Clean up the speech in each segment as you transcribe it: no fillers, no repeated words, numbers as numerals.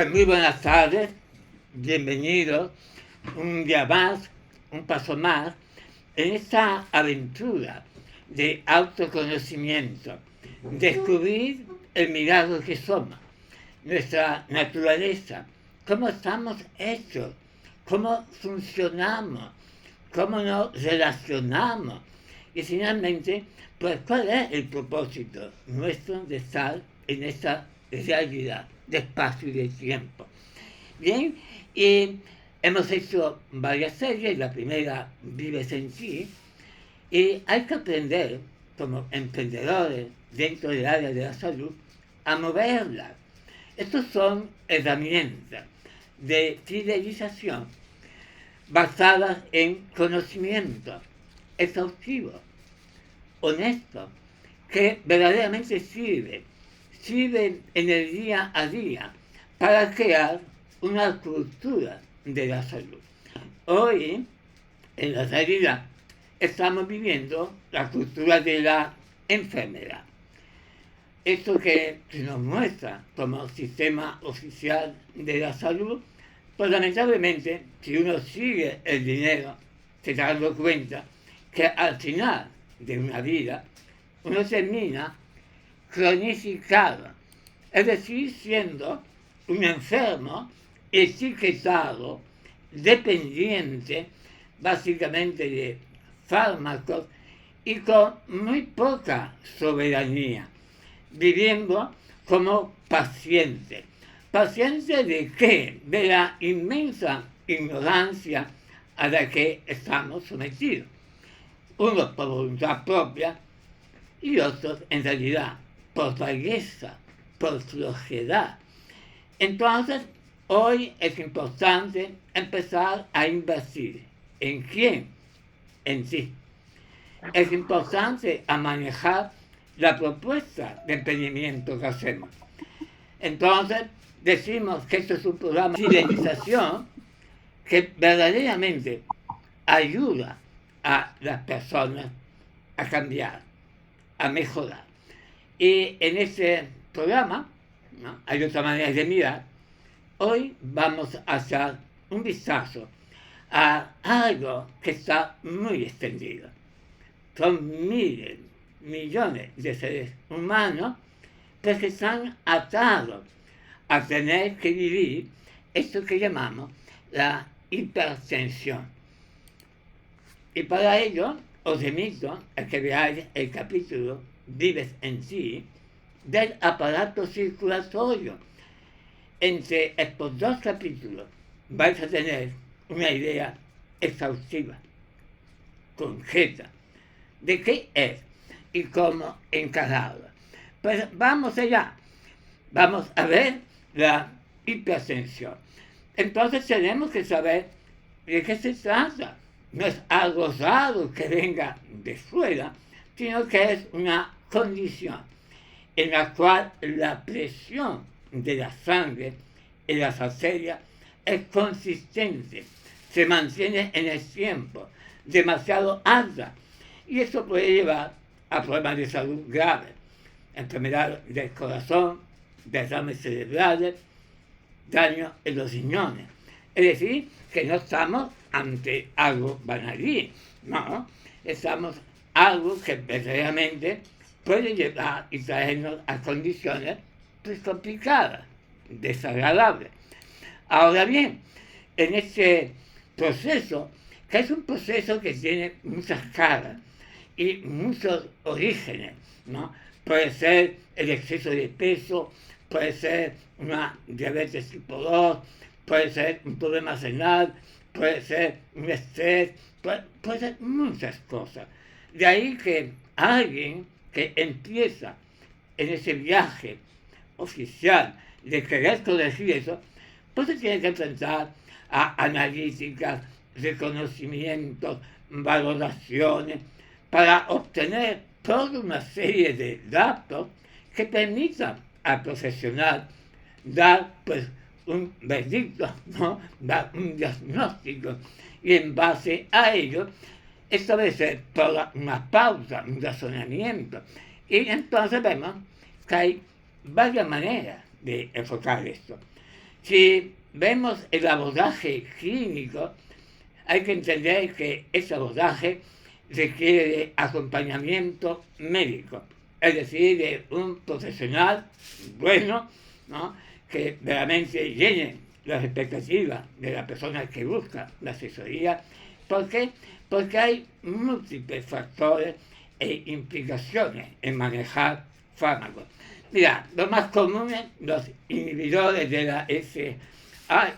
Pues muy buenas tardes, bienvenidos un día más, un paso más en esta aventura de autoconocimiento, descubrir el milagro que somos, nuestra naturaleza, cómo estamos hechos, cómo funcionamos, cómo nos relacionamos y finalmente, pues cuál es el propósito nuestro de estar en esta realidad de espacio y de tiempo. Bien, y hemos hecho varias series, la primera Vives en ti, y hay que aprender como emprendedores dentro del área de la salud a moverla. Estas son herramientas de fidelización basadas en conocimiento exhaustivo, honesto, que verdaderamente sirven en el día a día para crear una cultura de la salud. Hoy, en la realidad, estamos viviendo la cultura de la enfermedad. Esto que se nos muestra como sistema oficial de la salud, pues lamentablemente, si uno sigue el dinero, se está dando cuenta que al final de una vida, uno termina cronificado, es decir, siendo un enfermo etiquetado, dependiente básicamente de fármacos y con muy poca soberanía, viviendo como paciente. ¿Paciente de qué? De la inmensa ignorancia a la que estamos sometidos. Unos por voluntad propia y otros en realidad por vagueza, por flojedad. Entonces, hoy es importante empezar a invertir. ¿En quién? En sí. Es importante a manejar la propuesta de emprendimiento que hacemos. Entonces, decimos que esto es un programa de fidelización que verdaderamente ayuda a las personas a cambiar, a mejorar. Y en ese programa, ¿no?, hay otra manera de mirar. Hoy vamos a hacer un vistazo a algo que está muy extendido. Son miles, millones de seres humanos que están atados a tener que vivir esto que llamamos la hipertensión. Y para ello os invito a que veáis el capítulo Vives en ti del aparato circulatorio. Entre estos dos capítulos vais a tener una idea exhaustiva, concreta, de qué es y cómo encararla. Pues vamos allá, vamos a ver la hipertensión. Entonces tenemos que saber de qué se trata. No es algo raro que venga de fuera, sino que es una condición en la cual la presión de la sangre en las arterias es consistente, se mantiene en el tiempo, demasiado alta, y eso puede llevar a problemas de salud graves, enfermedad del corazón, derrames cerebrales, daño en los riñones. Es decir, que no estamos ante algo banalí, no, estamos algo que verdaderamente puede llevar y traernos a condiciones pues complicadas, desagradables. Ahora bien, en este proceso, que es un proceso que tiene muchas caras y muchos orígenes, ¿no? Puede ser el exceso de peso, puede ser una diabetes tipo 2, puede ser un problema renal, puede ser un estrés, puede ser muchas cosas. De ahí que alguien que empieza en ese viaje oficial de querer corregir eso, pues se tiene que enfrentar a analíticas, reconocimientos, valoraciones, para obtener toda una serie de datos que permitan al profesional dar pues un veredicto, ¿no?, dar un diagnóstico y en base a ello establecer toda una pauta, un razonamiento. Y entonces vemos que hay varias maneras de enfocar esto. Si vemos el abordaje clínico, hay que entender que ese abordaje requiere de acompañamiento médico, es decir, de un profesional bueno, ¿no?, que realmente llene las expectativas de la persona que busca la asesoría. ¿Por qué? Porque hay múltiples factores e implicaciones en manejar fármacos. Mira, los más comunes, los inhibidores de la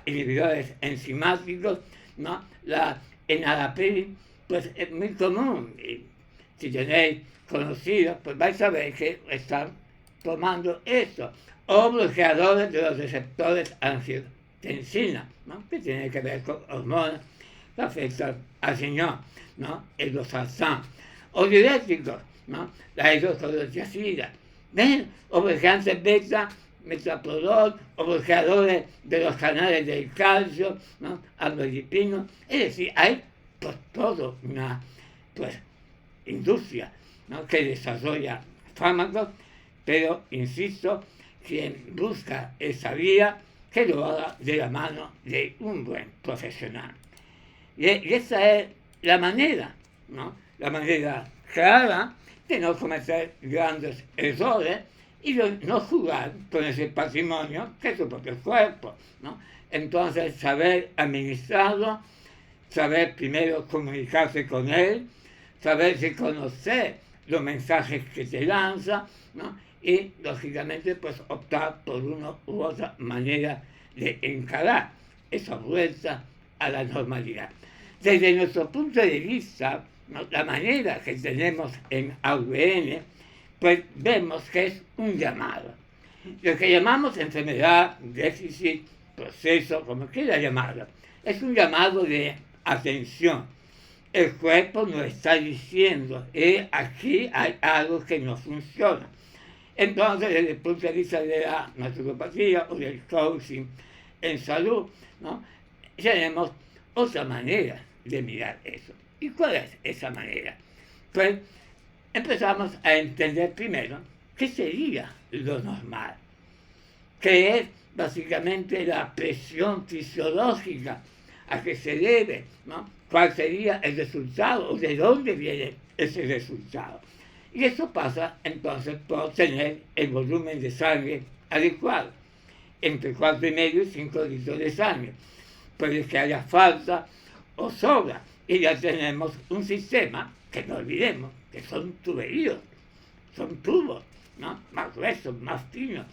inhibidores enzimáticos, ¿no? La enalapril, pues es muy común. Y si tenéis conocidos, pues vais a ver que están tomando esto. O bloqueadores de los receptores angiotensina, ¿no?, que tiene que ver con hormonas que afectan al riñón, ¿no?, el losartán. O diuréticos, ¿no?, la hidroclorotiazida. O bloqueantes beta, metaprolol, o bloqueadores de los canales del calcio, ¿no?, amlodipino. Es decir, hay pues toda una industria, ¿no?, que desarrolla fármacos, pero insisto, quien busca esa vía, que lo haga de la mano de un buen profesional. Y esa es la manera, ¿no?, la manera clara de no cometer grandes errores y de no jugar con ese patrimonio que es su propio cuerpo, ¿no? Entonces, saber administrarlo, saber primero comunicarse con él, saber reconocer los mensajes que te lanza, ¿no?, y, lógicamente, pues optar por una u otra manera de encarar esa vuelta a la normalidad. Desde nuestro punto de vista, ¿no?, la manera que tenemos en AVN, pues vemos que es un llamado. Lo que llamamos enfermedad, déficit, proceso, como quiera llamarlo, es un llamado de atención. El cuerpo nos está diciendo, aquí hay algo que no funciona. Entonces, desde el punto de vista de la naturopatía o del coaching en salud, ¿no?, tenemos otra manera de mirar eso. ¿Y cuál es esa manera? Pues empezamos a entender primero qué sería lo normal, que es básicamente la presión fisiológica, a qué se debe, ¿no?, cuál sería el resultado o de dónde viene ese resultado. Y eso pasa entonces por tener el volumen de sangre adecuado, entre 4,5 y 5 litros de sangre. Puede que haya falta o sobra, y ya tenemos un sistema que no olvidemos, que son tuberíos, son tubos, ¿no?, más gruesos, más finos,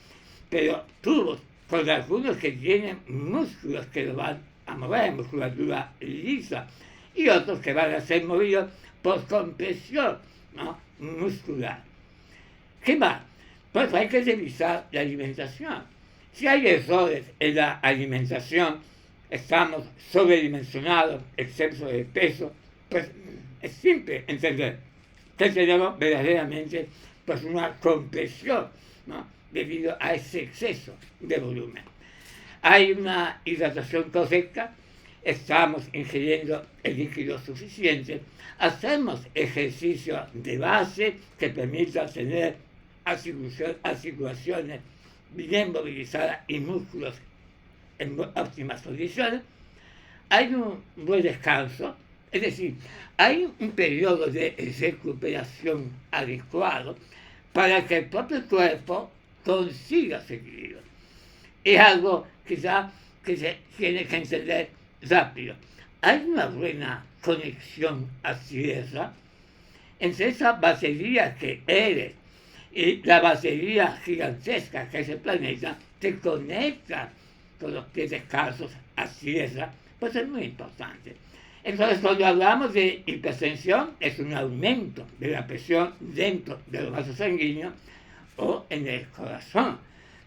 pero tubos con algunos que tienen músculos que lo van a mover, musculatura lisa, y otros que van a ser movidos por compresión, ¿no?, muscular. ¿Qué más? Pues hay que revisar la alimentación. Si hay errores en la alimentación, estamos sobredimensionados, exceso de peso, pues es simple entender que tenemos verdaderamente pues una compresión, ¿no?, debido a ese exceso de volumen. Hay una hidratación correcta, estamos ingiriendo el líquido suficiente, hacemos ejercicio de base que permita tener articulaciones bien movilizadas y músculos en óptimas condiciones, hay un buen descanso, es decir, hay un periodo de recuperación adecuado para que el propio cuerpo consiga su equilibrio. Es algo quizá que se tiene que entender rápido. Hay una buena conexión a tierra entre esa batería que eres y la batería gigantesca que es el planeta, te conecta con los pies descalzos a tierra, pues es muy importante. Entonces, cuando hablamos de hipertensión, es un aumento de la presión dentro de los vasos sanguíneos o en el corazón,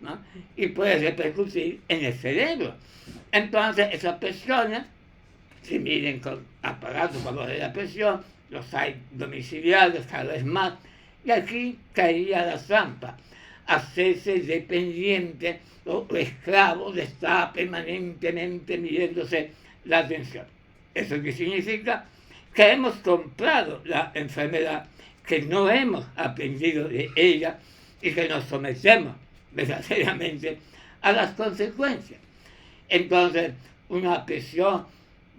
¿no?, y puede repercutir en el cerebro. Entonces, esas presiones se miden con aparatos para medir la presión, los hay domiciliarios cada vez más, y aquí caería la trampa, hacerse dependiente o esclavo de estar permanentemente midiéndose la tensión. ¿Eso qué significa? Que hemos comprado la enfermedad, que no hemos aprendido de ella y que nos sometemos verdaderamente a las consecuencias. Entonces, una presión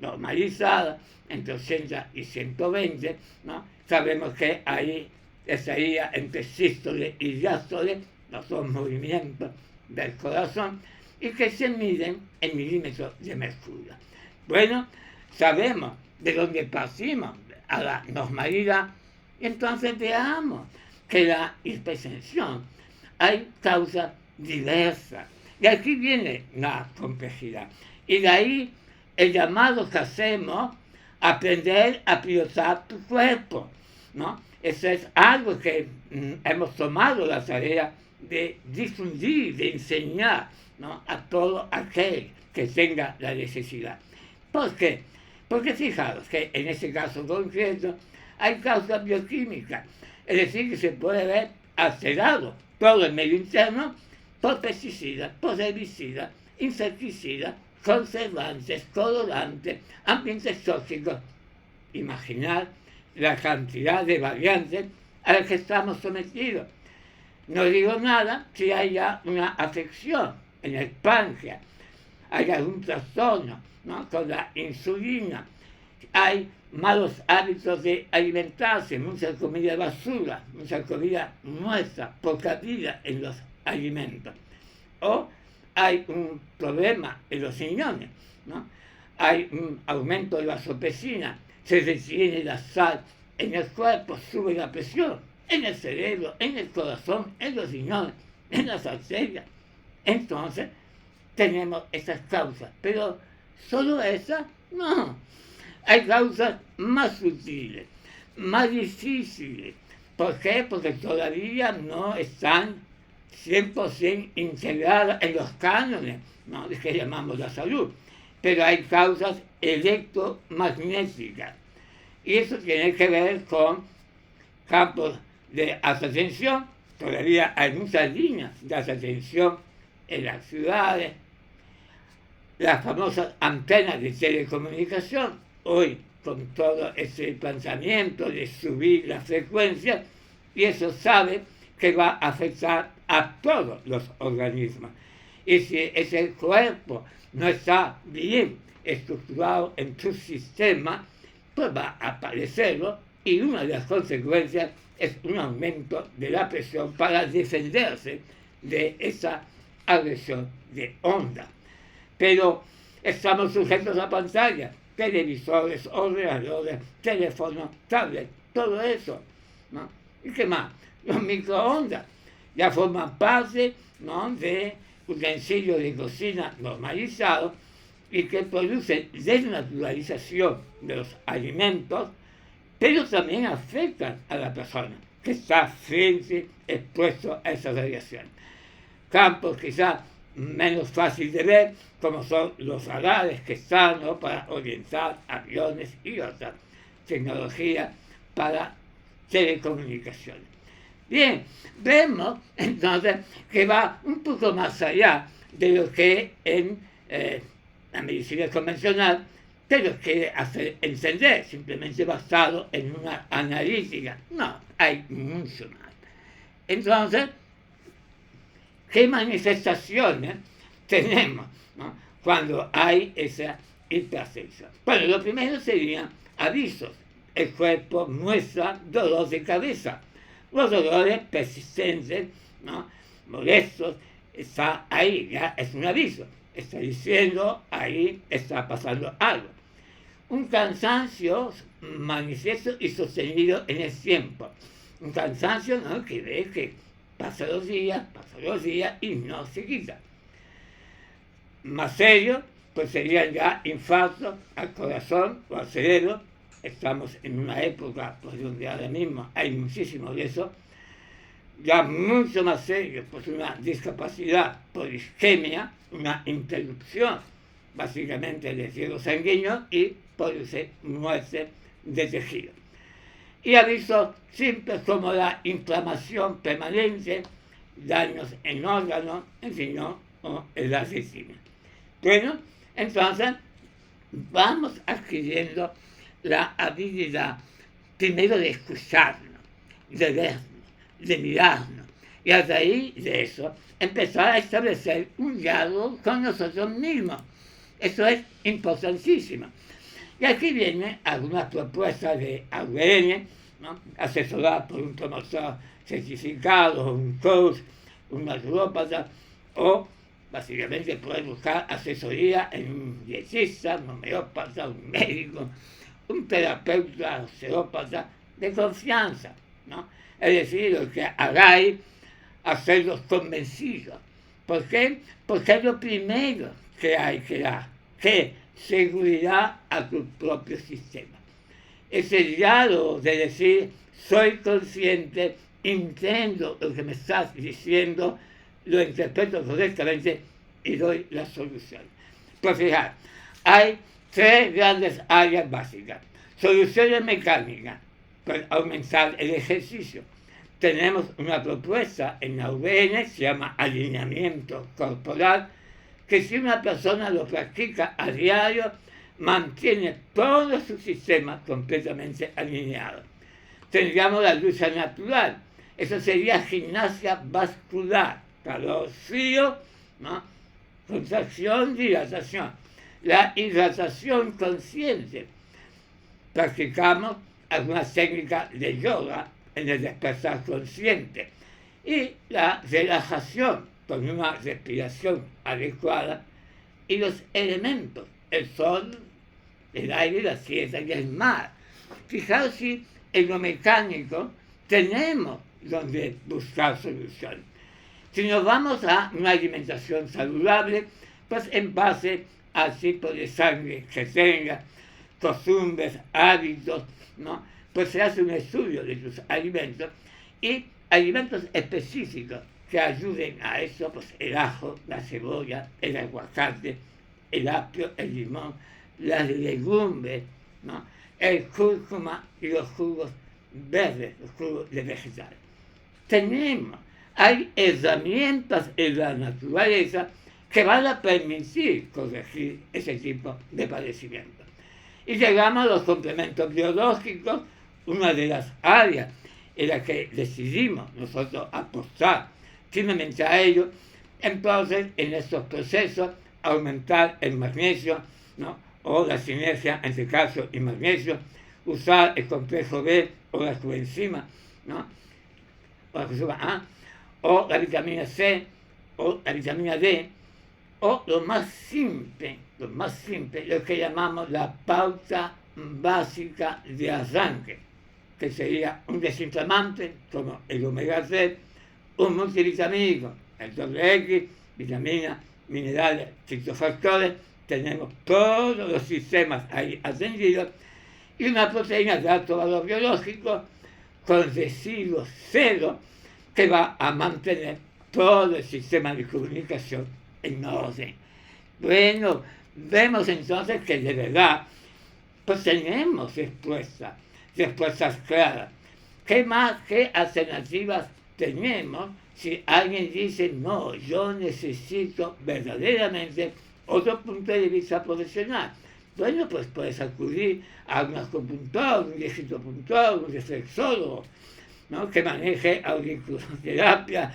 normalizada entre 80 y 120, ¿no? Sabemos que ahí estaría entre sístole y diástole, los dos movimientos del corazón, y que se miden en milímetros de mercurio. Bueno, sabemos de dónde partimos a la normalidad, entonces veamos que la hipertensión hay causas diversas. Y aquí viene la complejidad. Y de ahí el llamado que hacemos a aprender a pilotar tu cuerpo, ¿no? Eso es algo que hemos tomado la tarea de difundir, de enseñar, ¿no? A todo aquel que tenga la necesidad. ¿Por qué? Porque fijaros que en este caso concreto hay causas bioquímicas, es decir, que se puede ver alterado todo el medio interno por pesticidas, por herbicidas, insecticidas, conservantes, colorantes, ambientes tóxicos. Imaginar la cantidad de variantes a las que estamos sometidos. No digo nada si hay ya una afección en el páncreas, hay algún trastorno, ¿no? Con la insulina, hay malos hábitos de alimentarse, mucha comida basura, mucha comida nuestra, poca vida en los alimentos. O hay un problema en los riñones, ¿no? Hay un aumento de la vasopesina, se retiene la sal en el cuerpo, sube la presión, en el cerebro, en el corazón, en los riñones, en las arterias. Entonces, tenemos esas causas, pero solo esas, no. Hay causas más sutiles, más difíciles. ¿Por qué? Porque todavía no están 100% integradas en los cánones, ¿no? Que llamamos la salud. Pero hay causas electromagnéticas. Y eso tiene que ver con campos de alta tensión. Todavía hay muchas líneas de alta tensión en las ciudades. Las famosas antenas de telecomunicación, hoy con todo ese planteamiento de subir la frecuencia, y eso sabe que va a afectar a todos los organismos. Y si ese cuerpo no está bien estructurado en tu sistema, pues va a aparecerlo, y una de las consecuencias es un aumento de la presión para defenderse de esa agresión de onda. Pero estamos sujetos a pantallas, televisores, ordenadores, teléfonos, tablets, todo eso, ¿no? ¿Y qué más? Los microondas ya forman parte, ¿no?, de utensilios de cocina normalizados y que producen desnaturalización de los alimentos, pero también afectan a la persona que está frente, expuesto a esa radiación. Campos quizás menos fácil de ver, como son los radares que están, ¿no?, para orientar aviones y otras tecnologías para telecomunicaciones. Bien, vemos entonces que va un poco más allá de lo que en la medicina convencional te lo quiere hacer entender, simplemente basado en una analítica. No, hay mucho más. Entonces, ¿qué manifestaciones tenemos, ¿no?, cuando hay esa hipertensión? Bueno, lo primero serían avisos. El cuerpo muestra dolor de cabeza. Los dolores persistentes, ¿no?, molestos, está ahí, ya es un aviso. Está diciendo, ahí está pasando algo. Un cansancio manifiesto y sostenido en el tiempo. Un cansancio, ¿no?, que ve que pasan los días y no se quita. Más serio, pues serían ya infartos al corazón o al cerebro. Estamos en una época pues, donde ahora mismo hay muchísimo de eso. Ya mucho más serio, pues una discapacidad por isquemia, una interrupción básicamente del flujo sanguíneo y produce muerte de tejido. Y avisos simples como la inflamación permanente, daños en órganos, en fin, ¿no?, o en la arritmia. Bueno, entonces vamos adquiriendo la habilidad primero de escucharnos, de vernos, de mirarnos, Y a raíz de eso, empezar a establecer un diálogo con nosotros mismos. Eso es importantísimo. Y aquí vienen algunas propuestas de ADN, ¿no? Asesorada por un promotor certificado, un coach, un naturópata, o básicamente poder buscar asesoría en un dietista, un homeópata, un médico, un terapeuta, osteópata de confianza, ¿no? Es decir, lo que hagáis, hacerlos convencidos. ¿Por qué? Porque es lo primero que hay que dar, que seguridad a tu propio sistema. Ese diálogo de decir, soy consciente, entiendo lo que me estás diciendo, lo interpreto correctamente y doy la solución. Pues fijar, hay tres grandes áreas básicas. Soluciones mecánicas, para aumentar el ejercicio. Tenemos una propuesta en la UVN, se llama alineamiento corporal, que si una persona lo practica a diario, mantiene todo su sistema completamente alineado. Tendríamos la lucha natural, eso sería gimnasia vascular, calor, frío, ¿no? Contracción, dilatación. La hidratación consciente. Practicamos algunas técnicas de yoga en el despertar consciente. Y la relajación con una respiración adecuada y los elementos, el sol, el aire, la tierra y el mar. Fijaos si en lo mecánico tenemos donde buscar solución. Si nos vamos a una alimentación saludable, pues en base al tipo de sangre que tenga, costumbres, hábitos, ¿no? Pues se hace un estudio de tus alimentos y alimentos específicos que ayuden a eso, pues el ajo, la cebolla, el aguacate, el apio, el limón, las legumbres, ¿no? El cúrcuma y los jugos verdes, los jugos de vegetales. Hay herramientas en la naturaleza que van a permitir corregir ese tipo de padecimientos. Y llegamos a los complementos biológicos, una de las áreas en la que decidimos nosotros apostar firmemente a ello. Entonces, en estos procesos, aumentar el magnesio, ¿no? O la sinergia entre calcio y magnesio, usar el complejo B o la coenzima, ¿no? O la coenzima A, o la vitamina C, o la vitamina D, o lo más simple, lo que llamamos la pauta básica de arranque, que sería un desinflamante, como el omega 3, un multivitamínico, el doble X, vitaminas, minerales, fitofactores, tenemos todos los sistemas ahí atendidos, y una proteína de alto valor biológico con residuos cero, que va a mantener todo el sistema de comunicación en orden. Bueno, vemos entonces que de verdad, pues tenemos respuestas claras. ¿Qué más, qué alternativas tenemos si alguien dice, no, yo necesito verdaderamente otro punto de vista profesional? Bueno, pues puedes acudir a un acupuntor, un digitopuntor, un reflexólogo, ¿no? Que maneje auriculoterapia,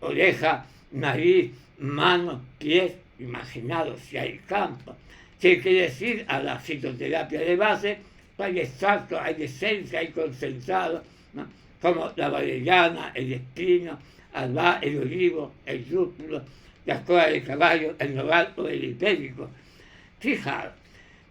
oreja, nariz, manos, pies, imaginados si hay campo. ¿Qué quiere decir? A la fitoterapia de base, pues hay extracto, hay esencia, hay concentrado, ¿no? Como la valeriana, el espino, el olivo, el lúpulo, la cola de caballo, el nogal o el hipérico. Fijaros,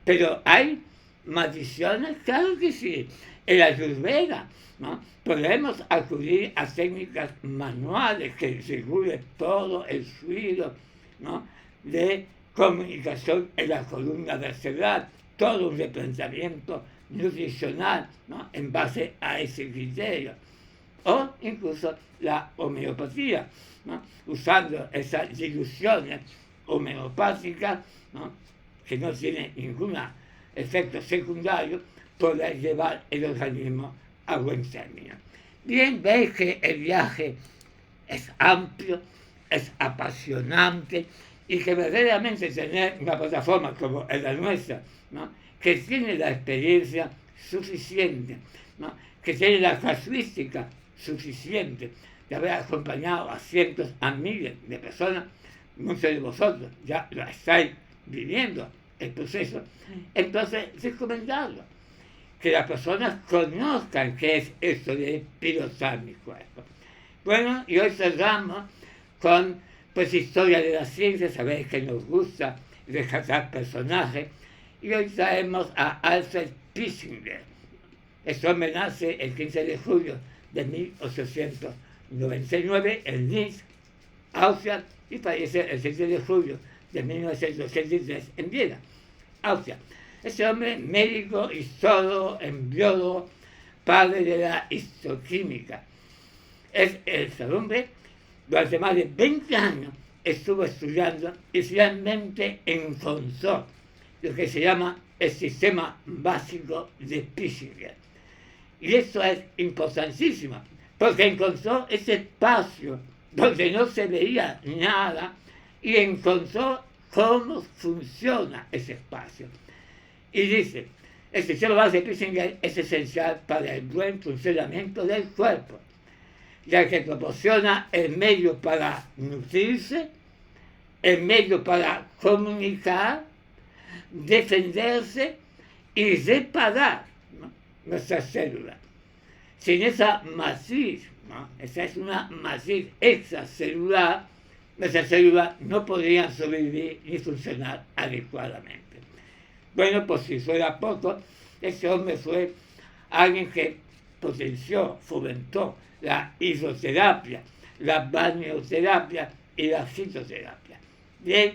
pero hay maldiciones, claro que sí. En la ayurveda, ¿no? Podemos acudir a técnicas manuales que regulen todo el fluido, ¿no? De comunicación en la columna vertebral, todo un replanteamiento nutricional, ¿no? En base a ese criterio. O incluso la homeopatía, ¿no? Usando esas diluciones homeopáticas, ¿no? Que no tienen ningún efecto secundario, poder llevar el organismo a buen término. Bien, veis que el viaje es amplio, es apasionante, y que verdaderamente tener una plataforma como la nuestra, ¿no? Que tiene la experiencia suficiente, ¿no? Que tiene la casuística suficiente de haber acompañado a cientos, a miles de personas, muchos de vosotros ya lo estáis viviendo el proceso, entonces recomendarlo, que las personas conozcan qué es esto de pilotizar mi cuerpo. Bueno, y hoy cerramos con pues historia de la ciencia, sabéis que nos gusta rescatar personajes, y hoy traemos a Alfred Pissinger. Este hombre nace el 15 de julio de 1899 en Linz, Austria, y fallece el 6 de julio de 1983 en Viena, Austria. Este hombre, médico, histólogo, embriólogo, padre de la histoquímica. Este hombre, durante más de 20 años, estuvo estudiando y finalmente encontró lo que se llama el sistema básico de Pissinger. Y eso es importantísimo, porque encontró ese espacio donde no se veía nada y encontró cómo funciona ese espacio. Y dice, el sistema básico de Pissinger es esencial para el buen funcionamiento del cuerpo, ya que proporciona el medio para nutrirse, el medio para comunicar, defenderse y reparar, ¿no?, nuestras células. Sin esa matriz, ¿no?, esa es una matriz extracelular, nuestras células no podrían sobrevivir ni funcionar adecuadamente. Bueno, pues si fuera poco, ese hombre fue alguien que potenció, fomentó la hidroterapia, la balneoterapia y la fitoterapia. Bien,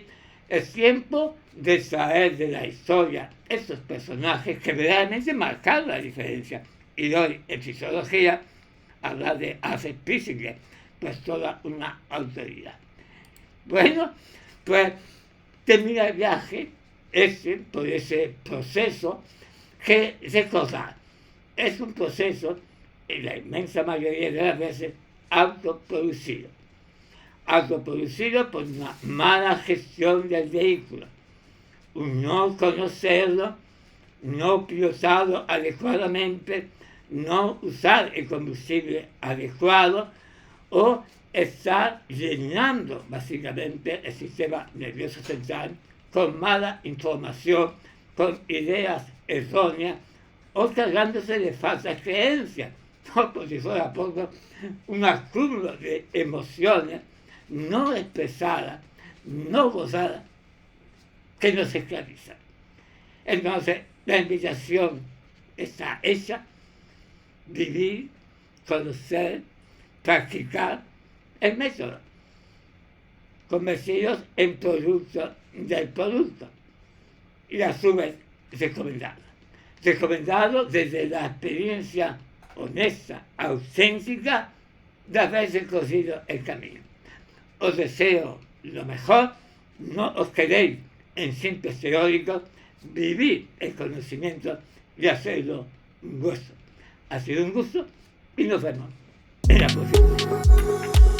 es tiempo de traer de la historia estos personajes que realmente marcaron la diferencia. Y hoy en fisiología hablar de Alfred Pissinger, pues toda una autoridad. Bueno, pues termina el viaje por ese proceso que recordar. Es un proceso, en la inmensa mayoría de las veces, autoproducido. Autoproducido por una mala gestión del vehículo, un no conocerlo, no pilotarlo adecuadamente, no usar el combustible adecuado o estar llenando básicamente el sistema nervioso central con mala información, con ideas erróneas o cargándose de falsas creencias, no por si fuera poco, un acúmulo de emociones no expresadas, no gozadas, que nos esclavizan. Entonces, la invitación está hecha: vivir, conocer, practicar el método, convertidos en producto del producto, y a su vez recomendado desde la experiencia honesta, auténtica de haber recorrido el camino. Os deseo lo mejor, no os quedéis en simples teóricos, vivir el conocimiento y hacerlo un gusto. Ha sido un gusto y nos vemos en la próxima.